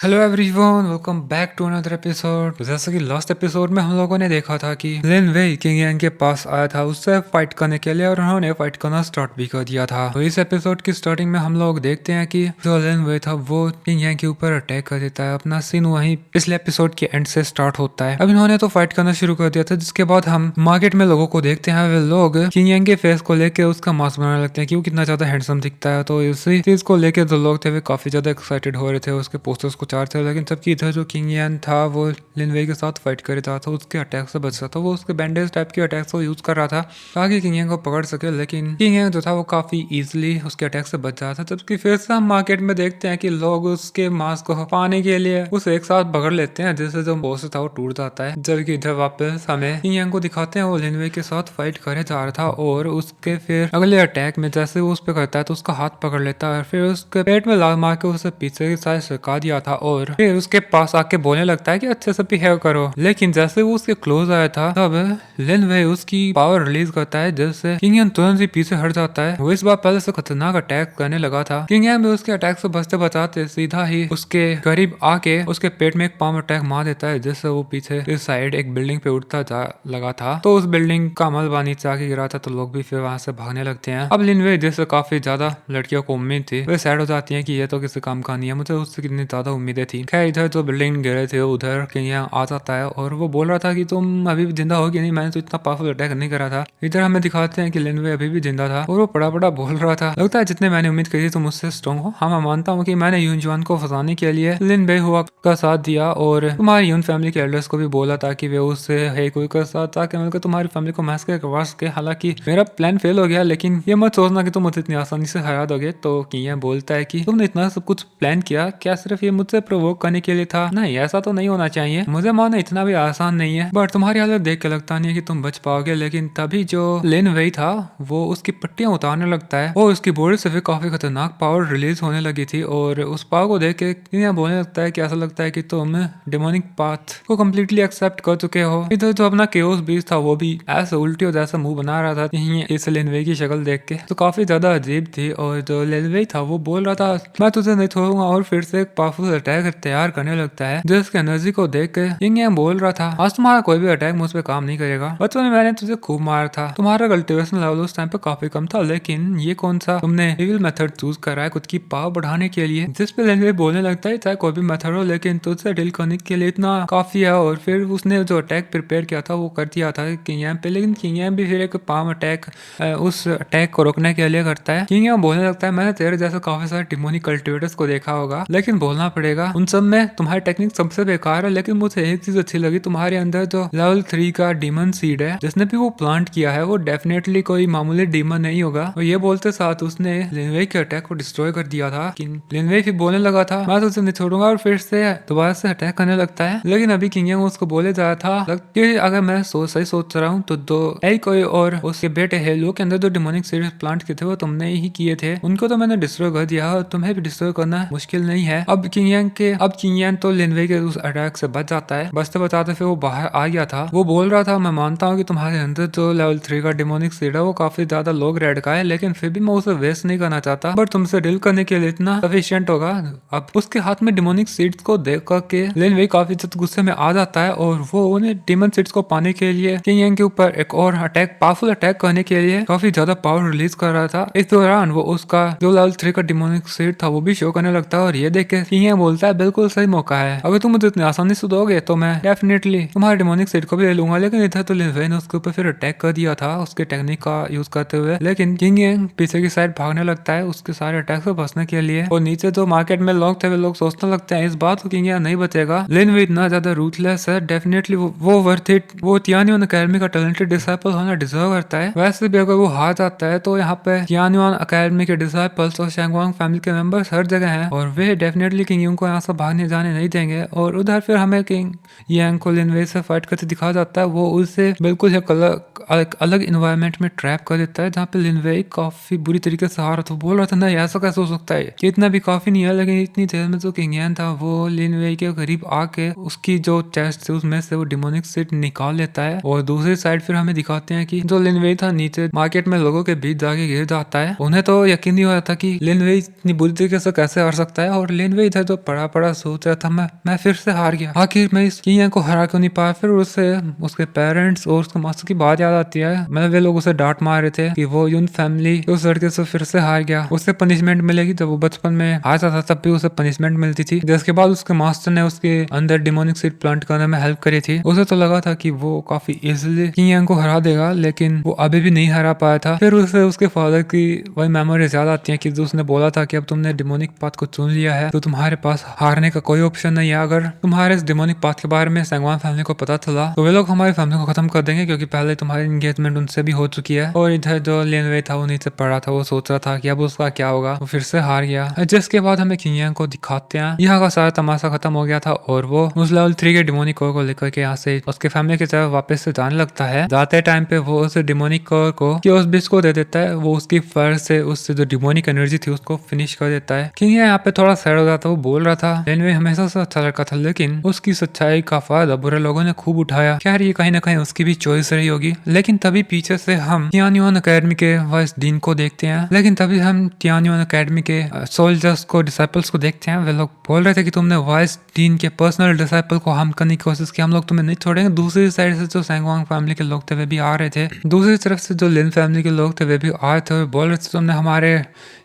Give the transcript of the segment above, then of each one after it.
Hello everyone, welcome back to another episode. जैसा कि last episode में हम लोगों ने देखा था कि लिन वेई किंग यांग के पास आया था उससे फाइट करने के लिए और उन्होंने फाइट करना स्टार्ट भी कर दिया था। तो इस एपिसोड की स्टार्टिंग में हम लोग देखते हैं कि जो लिन वेई था वो किंग यांग के ऊपर अटैक कर देता है। अपना सीन वहीं पिछले एपिसोड के एंड से स्टार्ट होता है। अब इन्होंने तो फाइट करना शुरू कर दिया था, जिसके बाद हम मार्केट में लोगों को देखते हैं। वे लोग किंग यांग के फेस को लेकर उसका मास्क बनाने लगते हैं कि वो कितना ज्यादा हैंडसम दिखता है। तो इसी चीज को लेकर जो लोग थे वे काफी ज्यादा एक्साइटेड हो रहे थे, उसके पोस्टर्स को चार थे। लेकिन जबकि इधर जो किंग यान था वो लिन वेई के साथ फाइट कर रहा था, उसके अटैक से बच रहा था। वो उसके बैंडेज टाइप के अटैक्स को यूज कर रहा था ताकि किंग यान को पकड़ सके। लेकिन किंग यान जो था वो काफी इजीली उसके अटैक से बच रहा था। जबकि फिर से हम मार्केट में देखते हैं कि लोग उसके मास्क को पाने के लिए उसे एक साथ पकड़ लेते हैं, जिससे जो बॉस था वो टूट जाता है। जबकि इधर वापस हमें किंग यान को दिखाते हैं वो लिन वेई के साथ फाइट करे जा रहा था और उसके फिर अगले अटैक में जैसे वो उस पर करता है तो उसका हाथ पकड़ लेता है और फिर उसके पेट में लाल मार के उसे पीछे की साइड सरका दिया था और फिर उसके पास आके बोलने लगता है कि अच्छे से बिहेव करो। लेकिन जैसे वो उसके क्लोज आया था तब लिन वेई उसकी पावर रिलीज करता है, जिससे किंग यान तुरंत ही पीछे हट जाता है। वो इस बार पहले से खतरनाक अटैक करने लगा था। किंग यान भी उसके अटैक से बचते बचाते सीधा ही उसके करीब आके उसके पेट में एक पाम अटैक मार देता है, जिससे वो पीछे इस साइड एक बिल्डिंग पे उठता जा लगा था। तो उस बिल्डिंग का मलबा नीचे आके गिरा था, तो लोग भी फिर वहां से भागने लगते हैं। अब लिन वेई जिससे काफी ज्यादा लड़कियों को उम्मीद थी वे सैड हो जाती है कि ये तो किसी काम का नहीं है, मुझे उससे कितनी ज्यादा उम्मीदें थी। खैर इधर जो बिल्डिंग गिरे थे उधर किंग यांग आ जाता है और वो बोल रहा था कि तुम अभी भी जिंदा हो कि नहीं, मैंने तो इतना पावरफुल अटैक नहीं करा था। इधर हमें दिखाते हैं कि लिन वेई अभी भी जिंदा था और वो बड़ा बड़ा बोल रहा था, लगता है जितने मैंने उम्मीद करी थी तुम मुझसे स्ट्रॉन्ग हो। हाँ मैं मानता हूँ कि मैंने यून जुआन को फंसाने के लिए लिन बेई हुआ का साथ दिया और तुम्हारी यून फैमिली के एल्डर्स को भी बोला था कि वे उससे है कोई का साथ ताकि मिलकर तुम्हारी फैमिली को मैस करवा सके। हालांकि मेरा प्लान फेल हो गया, लेकिन ये मत सोचना कि तुम मुझे इतनी आसानी से हरा दोगे। तो किंग यांग बोलता है कि तुमने इतना सब कुछ प्लान किया, क्या सिर्फ ये मुझसे प्रोवोक करने के लिए था? नहीं, ऐसा तो नहीं होना चाहिए। मुझे मानना इतना भी आसान नहीं है, बट तुम्हारी हालत देख के लगता नहीं है कि तुम बच पाओगे। लेकिन तभी जो लिन वेई था वो उसकी पट्टियां उतारने लगता है और उसकी बॉडी से भी काफी खतरनाक पावर रिलीज होने लगी थी और उस पावर को देख के किंग यांग बोलने लगता है कि ऐसा लगता है कि तुम डेमोनिक पाथ को कम्प्लीटली एक्सेप्ट कर चुके हो। इधर जो अपना केओस बीस्ट था वो भी ऐसे उल्टी और जैसा मुंह बना रहा था इस लिन वेई की शक्ल देख के, तो काफी ज्यादा अजीब थी। और जो लिन वेई था वो बोल रहा था मैं तुझे नहीं छोड़ूंगा और फिर से एक पावरफुल अटैक तैयार करने लगता है। जिसके एनर्जी को देख के किंग यांग बोल रहा था आज तुम्हारा कोई भी अटैक मुझ पे काम नहीं करेगा। बचपन में मैंने तुझे खूब मारा था, तुम्हारा कल्टीवेशन लेवल उस टाइम पे काफी कम था, लेकिन ये कौन सा तुमने इविल मेथड चूज करा है खुद की पावर बढ़ाने के लिए। जिस पे लिन वेई बोलने लगता है चाहे कोई भी मेथड हो लेकिन तुझसे डील करने के लिए इतना काफी है। और फिर उसने जो अटैक प्रिपेयर किया था वो कर दिया था किंग यांग पे, लेकिन किंग यांग भी फिर एक पाम अटैक उस अटैक को रोकने के लिए करता है। किंग यांग बोलने लगता है मैंने तेरे जैसे काफी सारे डिमोनिक कल्टिवेटर्स को देखा होगा, लेकिन बोलना पड़ेगा उन सब में तुम्हारी टेक्निक सबसे बेकार है। लेकिन मुझे एक चीज अच्छी लगी, तुम्हारे अंदर जो लेवल 3 का डीमन सीड है जिसने भी वो प्लांट किया है वो डेफिनेटली कोई मामूली डीमन नहीं होगा। और ये बोलते साथ उसने लिन वेई के अटैक को डिस्ट्रॉय कर दिया था। लिन वेई फिर बोलने लगा था मैं तुझे नहीं छोड़ूंगा और फिर से दोबारा से अटैक करने लगता है। लेकिन अभी किंग यांग उसको बोले जा रहा था कि अगर मैं सही सोच रहा हूँ तो दो कोई और उसके बेटे हेलो के अंदर जो डिमोनिक सीड्स प्लांट किए थे वो तुमने ही किए थे, उनको तो मैंने डिस्ट्रॉय कर दिया और तुम्हें भी डिस्ट्रॉय करना मुश्किल नहीं है। अब किंग यांग तो लिन वेई के उस अटैक से बच जाता है। बचते बचाते फिर वो बाहर आ गया था। वो बोल रहा था मैं मानता हूँ कि तुम्हारे अंदर जो लेवल 3 का डिमोनिक सीड है वो काफी ज्यादा लो ग्रेड का है, लेकिन फिर भी मैं उसे वेस्ट नहीं करना चाहता, बट तुमसे डील करने के लिए इतना सफिशिएंट होगा। अब उसके हाथ में डिमोनिक सीड्स को देख करके लिन वेई काफी ज्यादा गुस्से में आ जाता है और वो उन्हें डिमन सीड्स को पाने के लिए किंग यांग के ऊपर एक और अटैक पावरफुल अटैक करने के लिए काफी ज्यादा पावर रिलीज कर रहा था। इस दौरान वो उसका जो लेवल 3 का डिमोनिक सीड था वो भी शो करने लगता है और ये देख के किंग यांग बोलता है बिल्कुल सही मौका है, अगर तुम मुझे इतनी आसानी से दोगे तो मैं डेफिनेटली तुम्हारे डिमोनिक सीड को भी ले लूंगा। लेकिन इधर तो लिन वेई ने उसके ऊपर फिर अटैक कर दिया था उसके टेक्निक का यूज करते हुए। लेकिन किंग यांग पीछे की साइड भागने लगता है उसके सारे अटैक से बचने के लिए और नीचे जो मार्केट में लोग थे वे लोग सोचने लगते हैं इस बात को किंग यांग नहीं बचेगा, लिन वेई इतना ज्यादा रूथलेस है, डेफिनेटली वो वर्थ इट, वो तियान्युआन अकेडमी का टैलेंटेड डिसाइपल होना डिजर्व करता है। वैसे भी अगर वो हार जाता है तो यहाँ पे तियान्युआन अकेडमी के डिसाइपल्स और शैंगवांग फैमिली के मेंबर्स हर जगह हैं और वे डेफिनेटली किंग यांग को यहाँ से भागने जाने नहीं देंगे। और उधर फिर हमें किंग यांग को लिन वेई से फाइट करते दिखा जाता है। वो उसे बिल्कुल एक अलग इन्वायरमेंट में ट्रैप कर देता है जहाँ पे लिन वेई काफी बुरी तरीके से हारा था। बोल रहा था ना ऐसा कैसे हो सकता है, कि इतना भी काफी नहीं है। लेकिन इतनी देर में जो किंग यांग था वो लिन वेई के करीब आके उसकी जो चेस्ट थी उसमें से वो डिमोनिक सीड निकाल लेता है। और दूसरी साइड फिर हमें दिखाते हैं कि जो लिन वेई था नीचे मार्केट में लोगों के बीच जाके गिर जाता है। उन्हें तो यकीन नहीं हो रहा था कि लिन वेई इतनी बुरी तरीके से कैसे हार सकता है। और लिन वेई इधर जो पड़ा पड़ा सोच रहा था मैं फिर से हार गया। आखिर मैं इस किंग यांग को हरा क्यों नहीं पाया। फिर उससे उसके पेरेंट्स और उसके मास्टर की बात याद आती है। मतलब वे लोग उसे डांट मार रहे थे कि वो यून फैमिली उस लड़के से फिर से हार गया, उसे पनिशमेंट मिलेगी। जब वो बचपन में हारता था तब भी उसे पनिशमेंट मिलती थी। जिसके बाद उसके मास्टर ने उसके अंदर डिमोनिक सीड प्लांट करने में हेल्प करी थी। उसे तो लगा था कि वो काफी इजीली किंग यांग को हरा देगा, लेकिन वो अभी भी नहीं हरा पाया था। फिर उसे उसके फादर की वही मेमोरीज याद आती है कि जो उसने बोला था कि अब तुमने डिमोनिक पाथ को चुन लिया है तो तुम्हारे पास हारने का कोई ऑप्शन नहीं है। अगर तुम्हारे इस डिमोनिक पाथ के बारे में सैंगवान फैमिली को पता चला तो वे लोग हमारी फैमिली को खत्म कर देंगे, क्योंकि पहले तुम्हारी एंगेजमेंट उनसे भी हो चुकी है। और इधर जो लिन वेई था वो नीचे पड़ा था, वो सोच रहा था कि अब उसका क्या होगा। वो फिर से हार गया। जिसके बाद हमें किंग यांग को दिखाते हैं यहाँ का सारा तमाशा खत्म हो गया था और वो उस लेवल 3 के डिमोनिक कोर को लेकर के यहाँ से उसके फैमिली की तरफ वापस से जाने लगता है। जाते टाइम पे वो उस डिमोनिक कोर को उस बिच को दे देता है। वो उसकी फर से उससे जो डिमोनिक एनर्जी थी उसको फिनिश कर देता है। किंग यहाँ पे थोड़ा सैड हो जाता है। वो बोल रहा था लिन वेई हमेशा से अच्छा लड़का था, लेकिन उसकी सच्चाई का फायदा बुरे लोगों ने खूब उठाया। खैर ये कहीं ना कहीं उसकी भी चॉइस रही होगी। लेकिन तभी पीछे से हम तियान्युआन अकेडमी के वाइस डीन को देखते हैं। लेकिन तभी हम तियान्युआन अकेडमी के सोल्जर्स को, डिसाइपल्स को देखते हैं। वे लोग बोल रहे थे कि तुमने वाइस डीन के पर्सनल डिसाइपल को हार्म करने की कोशिश की, हम लोग तुम्हें नहीं छोड़ेंगे। दूसरी साइड से जो सैंगवांग फैमिली के लोग थे वे भी आ रहे थे। दूसरी तरफ से जो लिन फैमिली के लोग थे वे भी आए थे। बोल रहे थे तुमने हमारे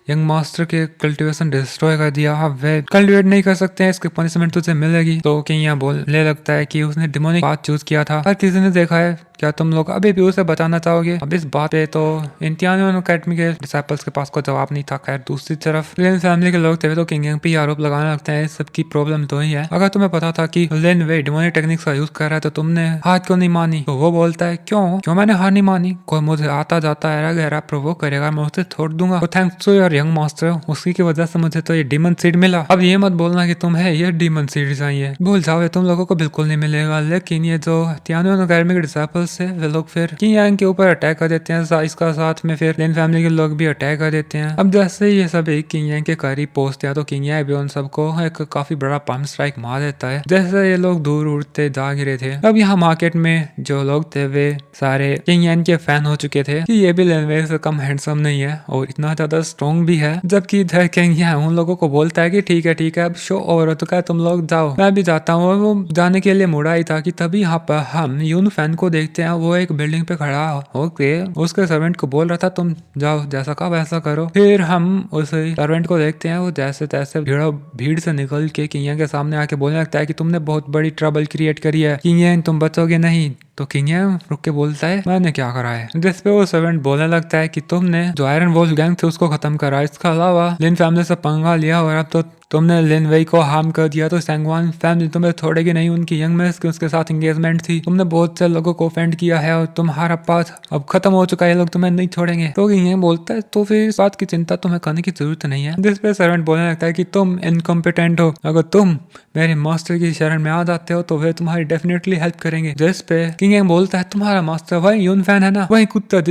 यंग मास्टर के कल्टीवेशन डिस्ट्रॉय कर दिया, अब वे कल्टीवेट नहीं कर सकते हैं, इसकी पनिशमेंट तुझे मिलेगी। तो किंग यहाँ बोलने लगता है कि उसने डिमोनिक पाथ चूज किया था, हर किसी ने देखा है। क्या तुम लोग अभी भी उसे बताना चाहोगे? अब इस बात पे तो तियान्युआन अकेडमी के डिसाइपल्स के पास कोई जवाब नहीं था। खैर दूसरी तरफ लिन फैमिली के लोग थे तो किंग यांग पे आरोप लगाने लगते हैं सबकी प्रॉब्लम तो ही है। अगर तुम्हें पता था कि लिन वेई डिमोनिक टेक्निक्स का यूज कर रहा है तो तुमने हार क्यों नहीं मानी? तो वो बोलता है क्यों मैंने हार नहीं मानी? कोई मुझे आता जाता है गहरा प्रोवोक करेगा, मैं उसे छोड़ दूंगा। तो thanks to your young master, उसी की वजह से मुझे तो ये डीमन सीड मिला। अब ये मत बोलना कि तुम्हें ये डीमन सीड चाहिए, भूल जाओ, तुम लोगों को बिल्कुल नहीं मिलेगा। लेकिन ये जो तियान्युआन अकेडमी के डिसाइपल्स है वे लोग फिर किंग यांग के ऊपर अटैक कर देते हैं। इसका साथ में फिर लिन फैमिली के लोग भी अटैक कर देते हैं। अब जैसे ये सब एक किंग यांग के करीब पहुंचते हैं तो किंग यांग भी उन सबको एक काफी बड़ा पंप स्ट्राइक मार देता है। जैसे ये लोग दूर उड़ते जा गिरे थे। अब यहाँ मार्केट में जो लोग थे वे सारे किंग यांग के फैन हो चुके थे कि ये भी लिन वेई से कम हैंडसम नहीं है और इतना ज्यादा स्ट्रॉन्ग भी है। जबकि इधर किंग यांग उन लोगों को बोलता है कि ठीक है अब शो ओवर हो चुका है, तुम लोग जाओ, मैं भी जाता हूँ। और वो जाने के लिए मुड़ा ही था कि तभी यहाँ पर हम यून फैन को देखते हैं। वो एक बिल्डिंग पे खड़ा होके उसके सर्वेंट को बोल रहा था तुम जाओ, जैसा कहा वैसा करो। फिर हम उस सर्वेंट को देखते हैं वो जैसे तैसे भीड़ से निकल के किंग यांग के सामने आके बोलने लगता है कि तुमने बहुत बड़ी ट्रबल क्रिएट करी है, किंग यांग तुम बचोगे नहीं। तो किंग यांग रुक के बोलता है मैंने क्या करा है? जिस पे वो सर्वेंट बोलने लगता है कि तुमने जो आयरन वॉल्फ गैंग थे उसको खत्म करा, इसके अलावा लिन फैमिली से पंगा लिया और अब तो तुमने लिन वेई को हार्म कर दिया, तो सैंगवान फैमिली तुम्हें छोड़ेगी नहीं। उनकी यंग में उसके साथ एंगेजमेंट थी, तुमने बहुत से लोगों को ऑफेंड किया है और तुम्हारा पाथ अब खत्म हो चुका है, ये लोग तुम्हें नहीं छोड़ेंगे। तो ये बोलता है तो फिर इस बात की चिंता तुम्हें करने की जरूरत नहीं है। जिस पे सर्वेंट बोलने लगता है कि तुम इनकम्पिटेंट हो, अगर तुम मेरे मास्टर की शरण में आ जाते हो तो वे तुम्हारी डेफिनेटली हेल्प करेंगे। जिस पे किंग यांग बोलता है तुम्हारा मास्टर वही यून फैन है ना, वही कुत्ता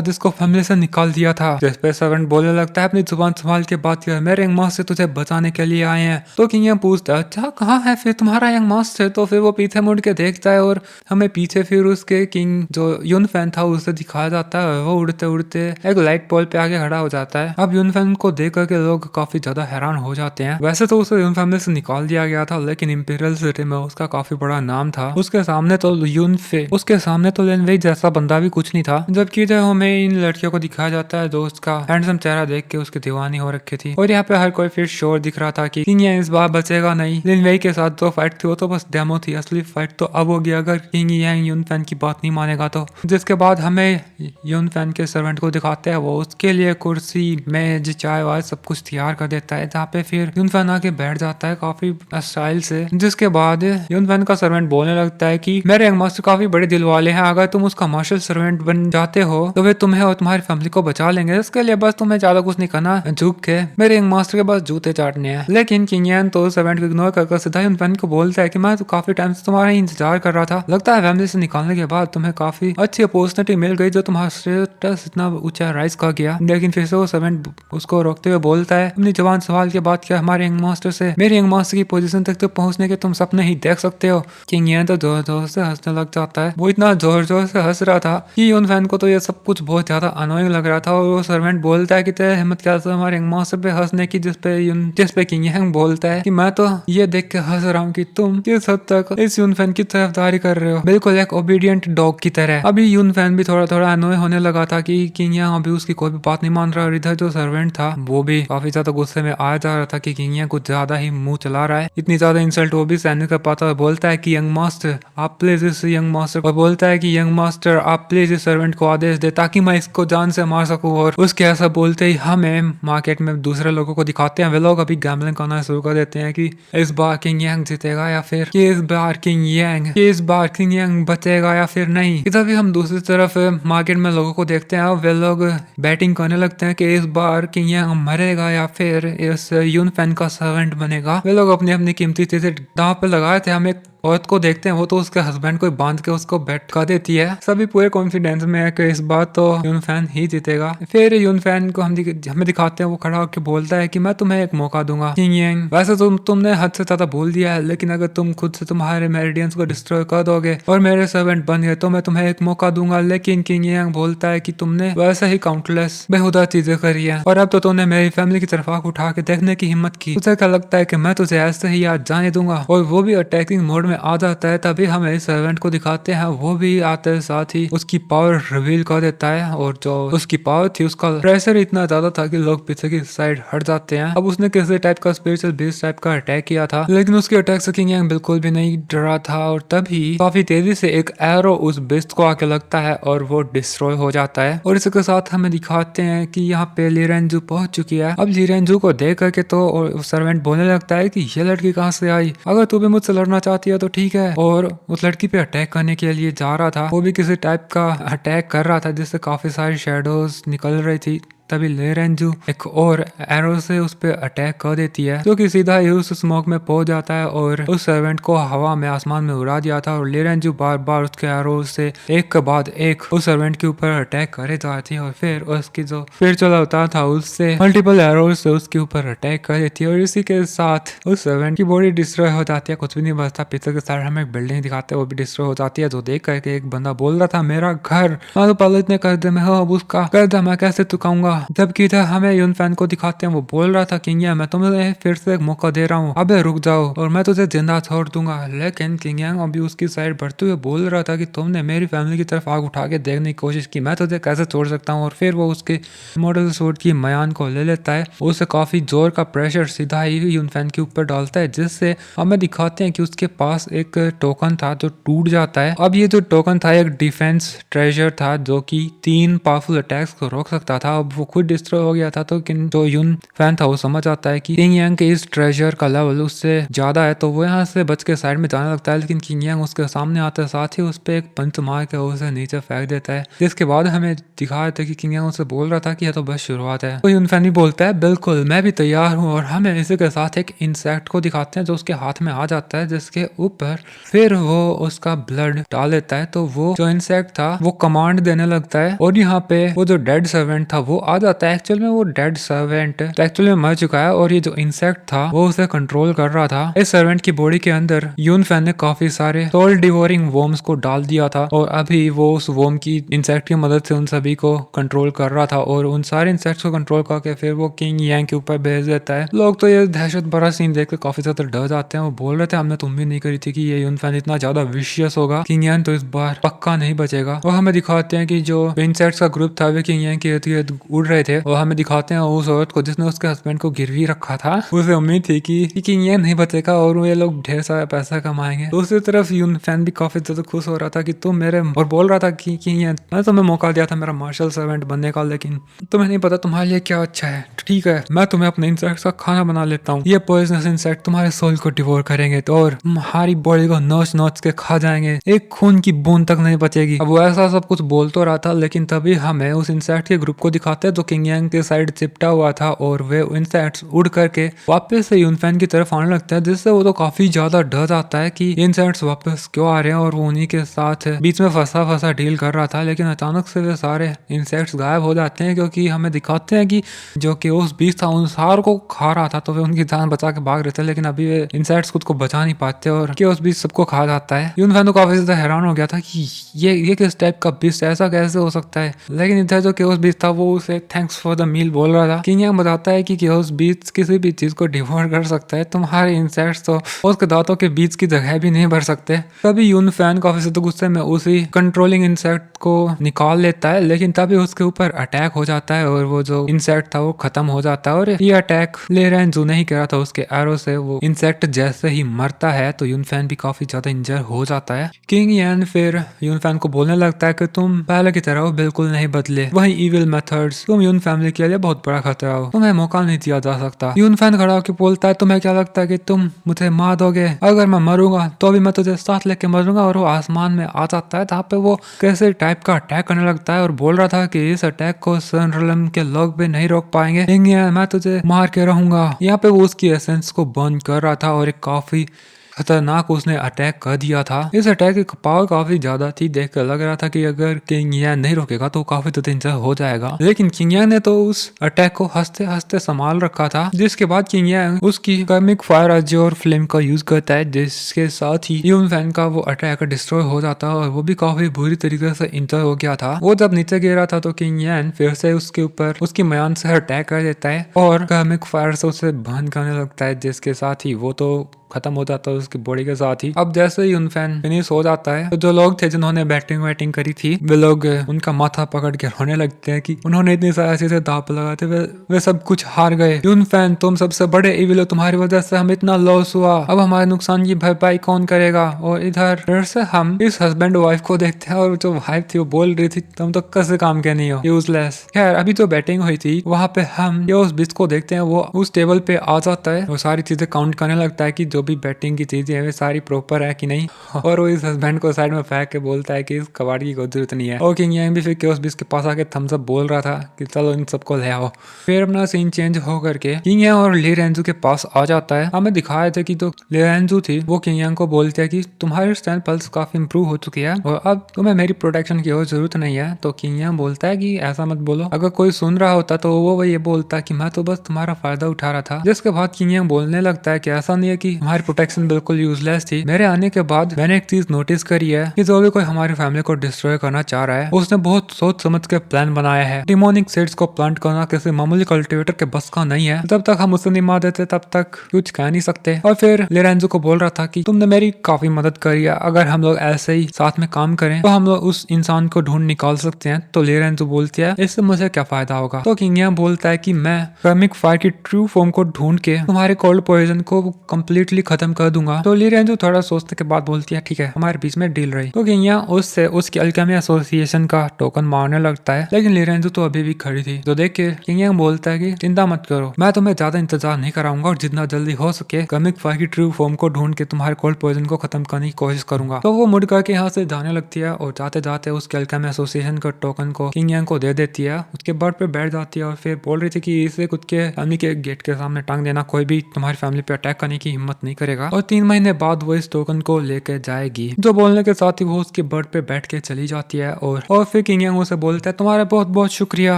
जिसको फैमिली से निकाल दिया था। जिस पे सर्वेंट बोलने लगता है अपनी जुबान संभाल के बात कर, मेरे यंग मास्टर तुझे बचाने के लिए आए हैं। तो किंग यांग पूछता है अच्छा कहाँ है फिर तुम्हारा यंग मास्टर? तो फिर वो पीछे मुड़ के देखता है और हमें पीछे फिर उसके किंग जो यून फैन था उसे दिखाया जाता है। वो उड़ते उड़ते एक लाइट पोल पे आके खड़ा हो जाता है। अब यून फैन को देख करके लोग काफी ज्यादा हैरान हो जाते हैं। वैसे तो उसे यून फैमिली से निकाल दिया गया था, लेकिन इंपीरियल सिटी में उसका काफी बड़ा नाम था। उसके सामने तो लिन वेई जैसा बंदा भी कुछ नहीं था। जबकि जब हमें इन लड़कियों को दिखाया जाता है दोस्त का हैंडसम चेहरा देख के उसकी दीवानी हो रखी थी। और यहाँ पे हर कोई फिर श्योर दिख रहा था कि किंग यांग इस बार बचेगा नहीं। लिन वेई के साथ जो फाइट थी वो तो बस डेमो थी, असली फाइट तो अब होगी अगर किंग यांग यून फैन की बात नहीं मानेगा तो। जिसके बाद हमें यून फैन के सर्वेंट को दिखाते हैं, वो उसके लिए कुर्सी मेज चाय वाय सब कुछ तैयार कर देता है, जहाँ पे फिर यून फैन आके बैठ जाता है काफी स्टाइल से। जिसके बाद यून फैन का सर्वेंट बोलने लगता है कि मेरे यंग मास्टर काफी बड़े दिल वाले हैं, अगर तुम उसका मार्शल सर्वेंट बन जाते हो तो वे तुम्हें और तुम्हारी फैमिली को बचा लेंगे। इसके लिए बस तुम्हें ज्यादा कुछ नहीं करना, झुक के मेरे यंग मास्टर के पास जूते चाटने हैं। लेकिन किंग यांग तो सर्वेंट को इग्नोर कर सीधा यून फैन को बोलता है कि मैं तो काफी टाइम से तुम्हारा इंतजार कर रहा था, लगता है फैमिली से निकालने के बाद तुम्हें काफी अच्छी अपॉर्चुनिटी मिल गई जो तुम्हारा स्टेटस इतना ऊंचा राइज कर गया। लेकिन फिर से वो सर्वेंट उसको रोकते हुए बोलता है अपनी जवान सवाल के बाद क्या हमारे यंग मास्टर से मेरे यंग मास्टर की पोजीशन तक तो पहुंचने के तुम सपने ही देख सकते हो। किंग यांग तो जोर से हंसने लग जाता है। वो इतना जोर जोर से हंस रहा था कि यून फैन को तो ये सब कुछ बहुत ज्यादा अनोइंग लग रहा था। और वो सर्वेंट बोलता है कि तेरे हिम्मत कैसे हमारे यंग मास्टर पे हंसने की, जिसपे किंग यांग बोलता है कि मैं तो ये देख के हंस रहा हूँ कि तुम किस हद तक इस यून फैन की तरफदारी कर रहे हो, बिल्कुल एक ओबीडियंट डॉग की तरह। अभी यून फैन भी थोड़ा थोड़ा अनोय होने लगा था कि किंग यांग अभी उसकी कोई भी बात नहीं मान रहा। और इधर जो सर्वेंट था वो भी काफी ज्यादा गुस्से में आ जा रहा था कि किंग यांग कुछ ज्यादा ही मुंह चला रहा है। इतनी ज्यादा इंसल्ट वो भी सहन नहीं कर पाता। बोलता है कि यंग मास्टर आप प्लीज इस यंग मास्टर, और बोलता है कि यंग मास्टर आप प्लीज इस सर्वेंट को आदेश दे ताकि मैं इसको जान से मार सकूं। और उसके ऐसा बोलते ही हमें मार्केट में दूसरे लोगों को दिखाते हैं। वे लोग अभी गैम्बलिंग करना शुरू कर देते हैं कि इस बार किंग यांग जीतेगा या फिर इस बार किंग यांग बचेगा या फिर नहीं। इधर भी हम दूसरी तरफ मार्केट में लोगों को देखते हैं। वे लोग बैटिंग करने लगते हैं कि इस बार किंग यांग मरेगा या फिर इस यून फैन का सर्वेंट बनेगा। वे लोग अपनी अपनी कीमती चीजें दांव पे लगाए थे। हम एक औरत को देखते हैं, वो तो उसके हस्बैंड को बांध के उसको बेट कर देती है। सभी पूरे कॉन्फिडेंस में है कि इस बार तो यून फैन ही जीतेगा। फिर यून फैन को हमें दिखाते हैं, वो खड़ा होकर बोलता है कि मैं तुम्हें एक मौका दूंगा किंग यांग, वैसे तुमने हद से ज्यादा बोल दिया है, लेकिन अगर तुम खुद से तुम्हारे मेरिडियंस को डिस्ट्रॉय कर दोगे और मेरे सर्वेंट बन गए तो मैं तुम्हें एक मौका दूंगा। लेकिन किंग यांग बोलता है कि तुमने वैसे ही काउंटलेस बेहुदा चीजें करी है और अब तो तुमने मेरी फैमिली की तरफ आंख उठा के देखने की हिम्मत की। तुझे क्या लगता है कि मैं तुझे ऐसे ही आज जाने दूंगा? और वो भी अटैकिंग मोड में आ जाता है। तभी हमें सर्वेंट को दिखाते हैं, वो भी आते साथ ही उसकी पावर रिवील कर देता है। और जो उसकी पावर थी उसका प्रेशर इतना ज्यादा था कि लोग पीछे की साइड हट जाते हैं। अब उसने किसी टाइप का स्पिरिचुअल बीस्ट टाइप का अटैक किया था, लेकिन उसके अटैक से किंग यांग बिल्कुल भी नहीं डरा था। और तभी काफी तेजी से एक एरो उस बिस्ट को आके लगता है और वो डिस्ट्रॉय हो जाता है। और इसके साथ हमें दिखाते हैं कि यहाँ पे ली रेंजू पहुंच चुकी है। अब ली रेंजू को देख करके तो सर्वेंट बोलने लगता है कि ये लड़की कहाँ से आई, अगर तू भी मुझसे लड़ना चाहती है तो ठीक है। और उस लड़की पे अटैक करने के लिए जा रहा था। वो भी किसी टाइप का अटैक कर रहा था जिससे काफी सारी शेडोज निकल रही थी। तभी ली रेंजू एक और एरो से उस पे अटैक कर देती है, जो कि सीधा ही उस स्मोक में पहुंच जाता है और उस सर्वेंट को हवा में आसमान में उड़ा दिया था। और ली रेंजू बार बार उसके एरो से एक के बाद एक उस सर्वेंट के ऊपर अटैक करे जा रही थी। और फिर उसकी जो स्पिरिचुअल अवतार था उससे मल्टीपल एरो से उसके ऊपर अटैक कर देती है। और इसी के साथ उस सर्वेंट की बॉडी डिस्ट्रॉय हो जाती है, कुछ भी नहीं बचता। पीछे के साइड हमें एक बिल्डिंग दिखाते हैं, वो भी डिस्ट्रॉय हो जाती है। जो देख करके एक बंदा बोल रहा था, मेरा घर मैं तो पहले इतने कर्जे में हूँ, अब उसका कर्जा मैं कैसे चुकाऊंगा। जबकि इधर हमें यून फैन को दिखाते हैं, वो बोल रहा था किंग यांग मैं तुम्हें फिर से एक मौका दे रहा हूँ, अबे रुक जाओ और मैं तुझे जिंदा छोड़ दूंगा। लेकिन किंग यांग अभी उसकी साइड बढ़ते हुए बोल रहा था कि तुमने मेरी फैमिली की तरफ आग उठा के देखने की कोशिश की, मैं तुझे कैसे छोड़ सकता हूँ। और फिर वो उसके मॉडल सूट की मयान को ले लेता है, उसे काफी जोर का प्रेशर सीधा ही यून फैन के ऊपर डालता है, जिससे हमें दिखाते हैं कि उसके पास एक टोकन था जो टूट जाता है। अब ये जो टोकन था एक डिफेंस ट्रेजर था जो कि 3 पावरफुल अटैक्स को रोक सकता था। अब वो खुद डिस्ट्रॉय हो गया था, तो जो यून फैन था वो समझ आता है कि किंग यांग के इस ट्रेजर का लेवल उससे ज्यादा है, तो वो यहाँ से बच के साइड में जाने लगता है। लेकिन किंग यांग उसके सामने आते साथ ही उस पर एक पंच मार के उसे नीचे फेंक देता है, जिसके बाद हमें दिखाया था कि किंग यांग उसे बोल रहा था कि यह तो बस शुरुआत है। तो यून फैन भी बोलता है बिल्कुल मैं भी तैयार हूँ। और हमें इसी के साथ एक इंसेक्ट को दिखाते हैं जो उसके हाथ में आ जाता है, जिसके ऊपर फिर वो उसका ब्लड डाल देता है। तो वो जो इंसेक्ट था वो कमांड देने लगता है और यहाँ पे वो जो डेड सर्वेंट था वो आ जाता है। एक्चुअल में वो डेड सर्वेंट एक्चुअली मर चुका है और ये जो इंसेक्ट था वो उसे कंट्रोल कर रहा था। इस सर्वेंट की बॉडी के अंदर यून फैन ने काफी सारे सोल डिवोरिंग वोम्स को डाल दिया था और अभी वो उस वोम की इंसेक्ट की मदद से उन सभी को कंट्रोल कर रहा था। और उन सारे इंसेक्ट्स को कंट्रोल करके फिर वो किंग यांग के ऊपर भेज देता है। लोग तो ये दहशत भरा सीन देख के काफी ज्यादा डर जाते हैं। वो बोल रहे थे हमने तुम भी नहीं करी थी कि ये यून फैन इतना ज्यादा विशियस होगा, किंग यांग तो इस बार पक्का नहीं बचेगा। और हमें दिखाते हैं कि जो इंसेक्ट्स का ग्रुप था वे किंग यांग के इर्द गिर्द उड़ रहे थे और हमें दिखाते हैं उस औरत को जिसने उसके हस्बैंड को गिरवी रखा था। उसे उम्मीद थी कि किंग यांग नहीं बचेगा और ये लोग ढेर सारा पैसा कमाएंगे। दूसरी तरफ यून फैन भी काफी ज्यादा खुश हो रहा था कि तुम मेरे, और बोल रहा था कि किंग यांग मैंने तुम्हें मौका दिया था मेरा मार्शल सर्वेंट बनने का, लेकिन तुम्हें नहीं पता तुम्हारे लिए क्या अच्छा है। ठीक है मैं तुम्हें अपने इंसेक्ट्स का खाना बना लेता हूँ, ये पॉइजनस इंसेक्ट तुम्हारे सोल को डिवोर करेंगे तो और तुम्हारी बॉडी को नोच नोच के खा जाएंगे, एक खून की बूंद तक नहीं बचेगी। अब वो ऐसा सब कुछ बोल तो रहा था, लेकिन तभी हमें उस इंसेक्ट के ग्रुप को दिखाते हैं जो किंग यांग के साइड चिपटा हुआ था और वे इंसेक्ट्स उड़ करके वापस से यूनफैन की तरफ आने लगता है, जिससे वो तो काफी ज्यादा डर जाता है कि इंसेक्ट्स वापस क्यों आ रहे हैं और वो उन्हीं के साथ बीच में फंसा डील कर रहा था। लेकिन अचानक से वे सारे इंसेक्ट्स गायब हो जाते हैं, क्योंकि हमें दिखाते हैं कि जो केओस बीस्ट था उन सार को खा रहा था, तो वे उनकी जान बचा के भाग रहे थे। लेकिन अभी वे इंसेक्ट्स खुद को बचा नहीं पाते और केओस बीस्ट सबको खा जाता है। यूनफैन तो काफी ज्यादा हैरान हो गया था कि ये किस टाइप का बीस्ट, ऐसा कैसे हो सकता है। लेकिन इधर जो केओस बीस्ट था वो उसे थैंक्स फॉर द मील बोल रहा था। किंग यांग बताता है कि केओस बीस्ट किसी भी चीज को डिवोर कर सकता है, तुम्हारे इंसेक्ट्स तो उसके दांतों के बीच की जगह भी नहीं भर सकते। तभी यूनफैन काफी ज्यादा गुस्से में उसी कंट्रोलिंग इंसेक्ट को निकाल लेता है, लेकिन तभी उसके ऊपर अटैक हो जाता है और वो जो इंसेक्ट था वो खत्म हो जाता है। और ये अटैक ले रेंजू नहीं करा था, उसके एरो से वो इंसेक्ट जैसे ही मरता है तो यूनफैन भी काफी ज्यादा इंजर हो जाता है। किंग यान फिर यूनफैन को बोलने लगता है कि तुम पहले की तरह बिल्कुल नहीं बदले, वही इविल मेथड्स, तुम यून फैमिली के लिए बहुत बड़ा खतरा हो, तुम्हें मौका नहीं दिया जा सकता। यूनफैन खड़ा होकर बोलता है तुम्हें क्या लगता है कि तुम मुझे मार दोगे? अगर मैं मरूंगा तो भी मैं तुझे साथ लेके मरूंगा। और वो आसमान में आ जाता है, जहाँ पे वो कैसे टाइप का अटैक करने लगता है और बोल रहा था कि इस अटैक को सनरलम के लोग भी नहीं रोक पाएंगे, मैं तुझे मार के रहूंगा। यहाँ पे वो उसकी एसेंस को बर्न कर रहा था और एक काफी खतरनाक उसने अटैक कर दिया था। इस अटैक की पावर काफी ज्यादा थी, देख कर लग रहा था कि अगर किंग यांग नहीं रोकेगा तो काफी तो डेंजर हो जाएगा। लेकिन किंग यांग ने तो उस अटैक को हंसते हंसते संभाल रखा था, जिसके बाद किंग यांग उसकी कर्मिक फायर एनर्जी और फ्लेम का यूज करता है, जिसके साथ ही यूनफैन का वो अटैक डिस्ट्रॉय हो जाता है और वो भी काफी बुरी तरीके से इंजर हो गया था। वो जब नीचे गिरा था तो किंग यांग फिर से उसके ऊपर उसकी म्यान से अटैक कर देता है और कर्मिक फायर से उसे बर्न करने लगता है, जिसके साथ ही वो तो खत्म हो जाता है उसकी बॉडी के साथ ही। अब जैसे ही यूनफैन फिनिश हो जाता है तो जो लोग थे जिन्होंने बैटिंग करी थी वे लोग उनका माथा पकड़ के रोने लगते हैं कि उन्होंने इतनी सारी चीजें दांव लगाते वे सब कुछ हार गए। यूनफैन तुम सबसे बड़े इविल हो, तुम्हारी वजह से हम इतना लॉस हुआ, अब हमारे नुकसान की भरपाई कौन करेगा? और इधर फिर से हम इस हस्बैंड वाइफ को देखते हैं और जो वाइफ थी वो बोल रही थी तुम तो कैसे काम के नहीं हो, यूजलेस। खैर अभी जो बैटिंग हुई थी वहां पे हम उस बीच को देखते हैं, वो उस टेबल पे आ जाता है और सारी चीजें काउंट करने लगता है कि जो भी बैटिंग की चीजें हैं वे सारी प्रॉपर है कि नहीं। और वो इस हस्बैंड को साइड में फेंक के बोलता है कि इस कबाड़ी की कोई जरूरत नहीं है। और किंग यांग भी फिर केओस बीस्ट के पास आके थम्स अप बोल रहा था कि चलो इन सबको ले आओ। फिर अपना सीन चेंज हो करके किंग यांग और ली रेंजू के पास आ जाता है। हमें दिखाया था कि जो ली रेंजू थी वो किंग यांग को बोलते है कि तुम्हारे स्टैंड पल्स काफी इंप्रूव हो चुकी है और अब तुम्हें मेरी प्रोटेक्शन की और जरूरत नहीं है। तो किंग यांग बोलता है कि ऐसा मत बोलो, अगर कोई सुन रहा होता तो वो ये बोलता कि मैं तो बस तुम्हारा फायदा उठा रहा था। जिसके बाद किंग यांग बोलने लगता है कि ऐसा नहीं है कि हमारी प्रोटेक्शन बिल्कुल यूजलेस थी। मेरे आने के बाद मैंने एक चीज नोटिस करी है कि जो भी कोई हमारी फैमिली को डिस्ट्रॉय करना चाह रहा है उसने बहुत सोच समझ के प्लान बनाया है। डिमोनिक सीड्स को प्लांट करना किसी मामूली कल्टीवेटर के बस का नहीं है। जब तक हम उसे नहीं मार देते तब तक कुछ कह नहीं सकते। और फिर लोरेंजो को बोल रहा था कि तुमने मेरी काफी मदद करी है, अगर हम लोग ऐसे ही साथ में काम करें तो हम लोग उस इंसान को ढूंढ निकाल सकते हैं। तो लोरेंजो बोलती है इससे मुझे क्या फायदा होगा? तो किंग यांग बोलता है कि मैं कर्मिक फायर की ट्रू फॉर्म को ढूंढ के तुम्हारे कोल्ड पॉइजन को कम्प्लीटली खत्म कर दूंगा। तो लोरेंजो थोड़ा सोचने के बाद बोलती है ठीक है, हमारे बीच में डील रही। तो किंग यांग उससे उसकी अल्केमी एसोसिएशन का टोकन मारने लगता है, लेकिन लोरेंजो तो अभी भी खड़ी थी। तो देख के किंग यांग बोलता है कि चिंता मत करो, मैं तुम्हें ज्यादा इंतजार नहीं कराऊंगा और जितना जल्दी हो सके कर्मिक फायर की ट्रू फॉर्म को ढूंढ के तुम्हारे कोल्ड पॉइजन को खत्म करने की कोशिश करूंगा। तो वो मुड़ करके यहाँ से जाने लगती है और जाते जाते उसके अल्केमी एसोसिएशन का टोकन को किंग यांग को दे देती है। उसके बर्ड पे बैठ जाती है और फिर बोल रही थी कि इसे खुद के फैमिली के गेट के सामने टांग देना, कोई भी तुम्हारी फैमिली पे अटैक करने की हिम्मत नहीं करेगा। और 3 महीने बाद वो इस टोकन को लेके जाएगी। जो बोलने के साथ ही वो उसके बर्ड पे बैठ के चली जाती है और फिर किंग यांग उसे बोलता है तुम्हारा बहुत बहुत शुक्रिया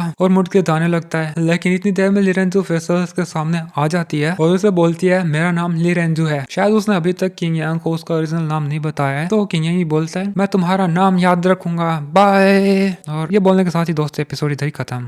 और मुड़ के जाने लगता है। लेकिन इतनी देर में लोरेंजो फिर से उसके सामने आ जाती है और उसे बोलती है मेरा नाम लोरेंजो है। शायद उसने अभी तक किंग यांग को उसका ओरिजिनल नाम नहीं बताया है। तो किंग यांग बोलता है मैं तुम्हारा नाम याद रखूंगा, बाय। और ये बोलने के साथ ही दोस्तों एपिसोड इधर ही खत्म।